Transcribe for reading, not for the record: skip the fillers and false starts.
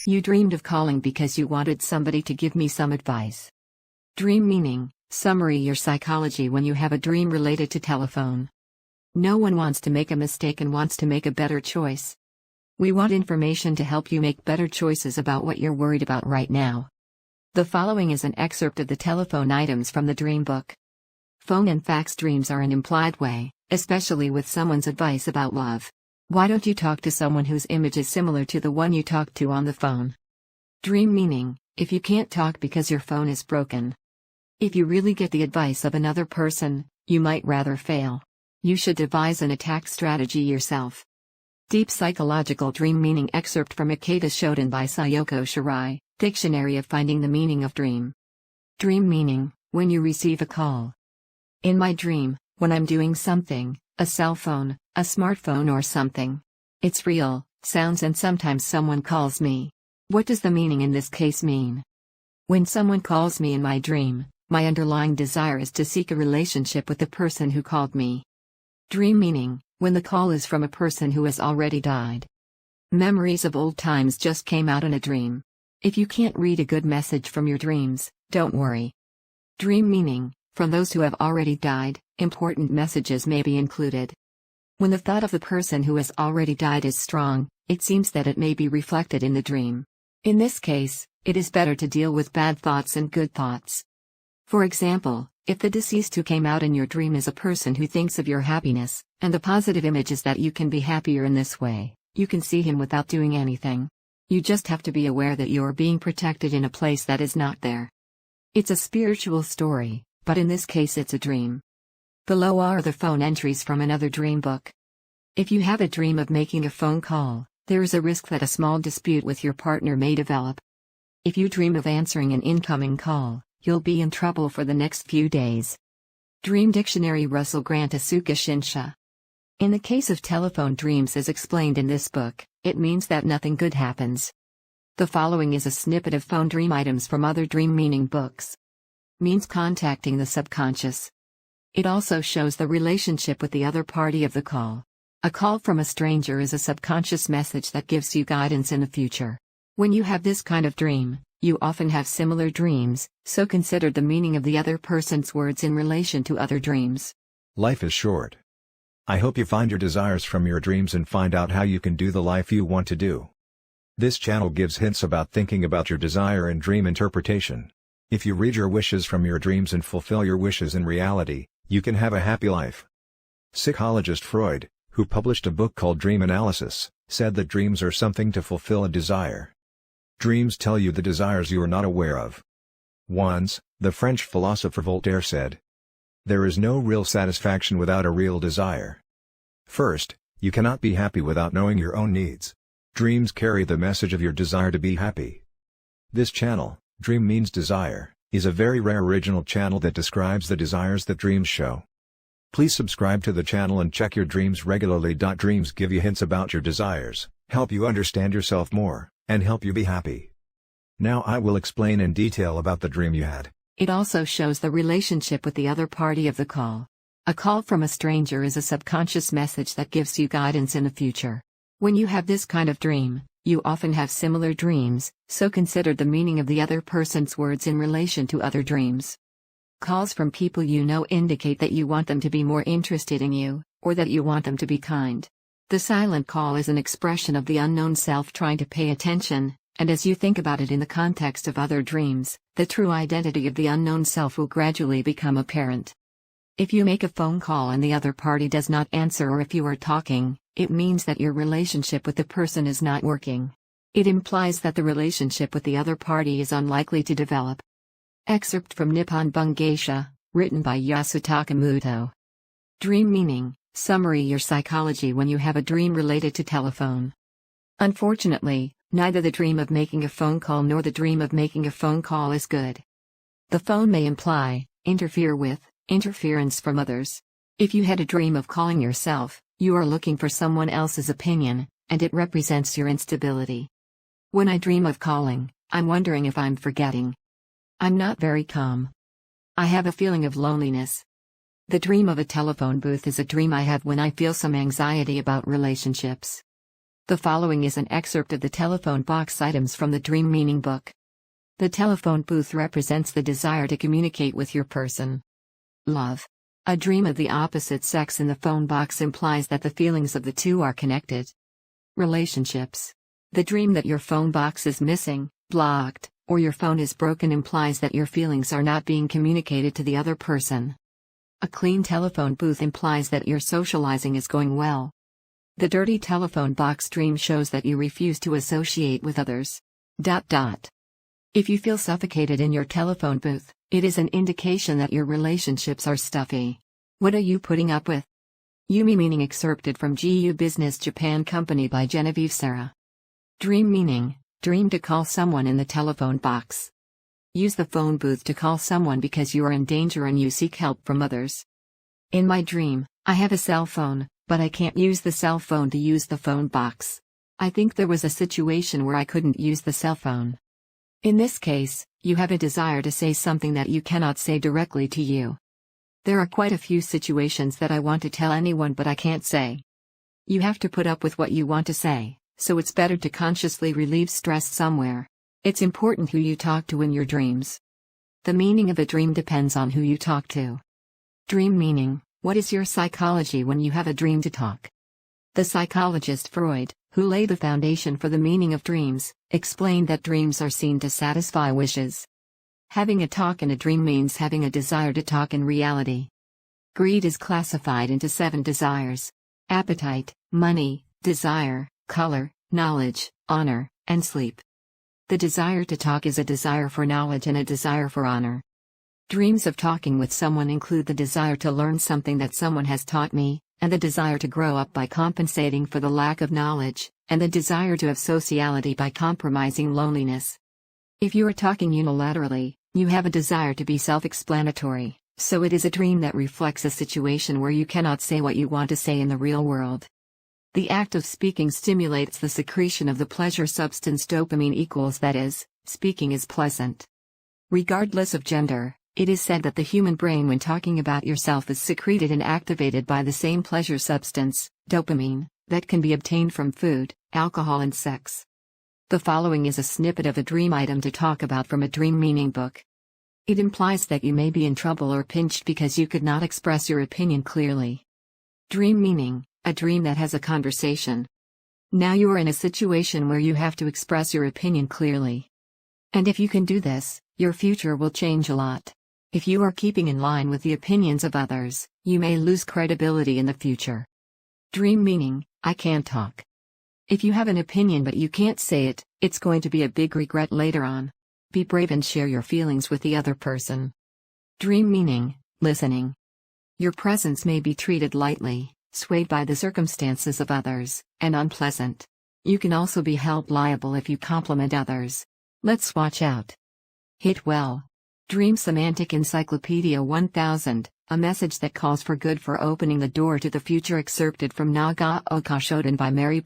You dreamed of calling because you wanted somebody to give me some advice. Dream meaning, summary your psychology when you have a dream related to telephone. No one wants to make a mistake and wants to make a better choice. We want information to help you make better choices about what you're worried about right now. The following is an excerpt of the telephone items from the dream book. Phone and fax dreams are an implied way, especially with someone's advice about love. Why don't you talk to someone whose image is similar to the one you talked to on the phone? Dream meaning, if you can't talk because your phone is broken. If you really get the advice of another person, you might rather fail. You should devise an attack strategy yourself. Deep psychological dream meaning excerpt from Ikeda Shoten by Sayoko Shirai, Dictionary of Finding the Meaning of Dream. Dream meaning, when you receive a call. In my dream, when I'm doing something, a cell phone, a smartphone or something. It's real, sounds and sometimes someone calls me. What does the meaning in this case mean? When someone calls me in my dream, my underlying desire is to seek a relationship with the person who called me. Dream meaning, when the call is from a person who has already died. Memories of old times just came out in a dream. If you can't read a good message from your dreams, don't worry. Dream meaning, from those who have already died, important messages may be included. When the thought of the person who has already died is strong, it seems that it may be reflected in the dream. In this case, it is better to deal with bad thoughts and good thoughts. For example, if the deceased who came out in your dream is a person who thinks of your happiness, and the positive image is that you can be happier in this way, you can see him without doing anything. You just have to be aware that you're being protected in a place that is not there. It's a spiritual story, but in this case it's a dream. Below are the phone entries from another dream book. If you have a dream of making a phone call, there is a risk that a small dispute with your partner may develop. If you dream of answering an incoming call, you'll be in trouble for the next few days. Dream Dictionary Russell Grant Asuka Shinsha. In the case of telephone dreams as explained in this book, it means that nothing good happens. The following is a snippet of phone dream items from other dream meaning books. Means contacting the subconscious. It also shows the relationship with the other party of the call. A call from a stranger is a subconscious message that gives you guidance in the future. When you have this kind of dream, you often have similar dreams, so consider the meaning of the other person's words in relation to other dreams. Life is short. I hope you find your desires from your dreams and find out how you can do the life you want to do. This channel gives hints about thinking about your desire and dream interpretation. If you read your wishes from your dreams and fulfill your wishes in reality, you can have a happy life. Psychologist Freud, who published a book called Dream Analysis, said that dreams are something to fulfill a desire. Dreams tell you the desires you are not aware of. Once, the French philosopher Voltaire said, "There is no real satisfaction without a real desire." First, you cannot be happy without knowing your own needs. Dreams carry the message of your desire to be happy. This channel, Dream Means Desire, is a very rare original channel that describes the desires that dreams show. Please subscribe to the channel and check your dreams regularly. Dreams give you hints about your desires, help you understand yourself more, and help you be happy. Now I will explain in detail about the dream you had. It also shows the relationship with the other party of the call. A call from a stranger is a subconscious message that gives you guidance in the future. When you have this kind of dream, you often have similar dreams, so consider the meaning of the other person's words in relation to other dreams. Calls from people you know indicate that you want them to be more interested in you, or that you want them to be kind. The silent call is an expression of the unknown self trying to pay attention, and as you think about it in the context of other dreams, the true identity of the unknown self will gradually become apparent. If you make a phone call and the other party does not answer, or if you are talking, it means that your relationship with the person is not working. It implies that the relationship with the other party is unlikely to develop. Excerpt from Nippon Bungeisha, written by Yasutaka Muto. Dream meaning, summary your psychology when you have a dream related to telephone. Unfortunately, neither the dream of making a phone call nor the dream of making a phone call is good. The phone may imply, interfere with, interference from others. If you had a dream of calling yourself, you are looking for someone else's opinion, and it represents your instability. When I dream of calling, I'm wondering if I'm forgetting. I'm not very calm. I have a feeling of loneliness. The dream of a telephone booth is a dream I have when I feel some anxiety about relationships. The following is an excerpt of the telephone box items from the Dream Meaning book. The telephone booth represents the desire to communicate with your person. Love. A dream of the opposite sex in the phone box implies that the feelings of the two are connected. Relationships. The dream that your phone box is missing, blocked, or your phone is broken implies that your feelings are not being communicated to the other person. A clean telephone booth implies that your socializing is going well. The dirty telephone box dream shows that you refuse to associate with others. If you feel suffocated in your telephone booth, it is an indication that your relationships are stuffy. What are you putting up with? Yumi meaning excerpted from GU Business Japan Company by Genevieve Sarah. Dream meaning, dream to call someone in the telephone box. Use the phone booth to call someone because you are in danger and you seek help from others. In my dream, I have a cell phone, but I can't use the cell phone to use the phone box. I think there was a situation where I couldn't use the cell phone. In this case, you have a desire to say something that you cannot say directly to you. There are quite a few situations that I want to tell anyone but I can't say. You have to put up with what you want to say, so it's better to consciously relieve stress somewhere. It's important who you talk to in your dreams. The meaning of a dream depends on who you talk to. Dream meaning. What is your psychology when you have a dream to talk? The psychologist Freud, who laid the foundation for the meaning of dreams, explained that dreams are seen to satisfy wishes. Having a talk in a dream means having a desire to talk in reality. Greed is classified into 7 desires: appetite, money, desire, color, knowledge, honor, and sleep. The desire to talk is a desire for knowledge and a desire for honor. Dreams of talking with someone include the desire to learn something that someone has taught me, and the desire to grow up by compensating for the lack of knowledge, and the desire to have sociality by compromising loneliness. If you are talking unilaterally, you have a desire to be self-explanatory, so it is a dream that reflects a situation where you cannot say what you want to say in the real world. The act of speaking stimulates the secretion of the pleasure substance dopamine, that is, speaking is pleasant. Regardless of gender, it is said that the human brain when talking about yourself is secreted and activated by the same pleasure substance, dopamine, that can be obtained from food, alcohol and sex. The following is a snippet of a dream item to talk about from a dream meaning book. It implies that you may be in trouble or pinched because you could not express your opinion clearly. Dream meaning, a dream that has a conversation. Now you are in a situation where you have to express your opinion clearly. And if you can do this, your future will change a lot. If you are keeping in line with the opinions of others, you may lose credibility in the future. Dream meaning, I can't talk. If you have an opinion but you can't say it, it's going to be a big regret later on. Be brave and share your feelings with the other person. Dream meaning, listening. Your presence may be treated lightly, swayed by the circumstances of others, and unpleasant. You can also be held liable if you compliment others. Let's watch out. Hit well. Dream Semantic Encyclopedia 1000, a message that calls for good for opening the door to the future excerpted from Naga Oka Shodan by Mary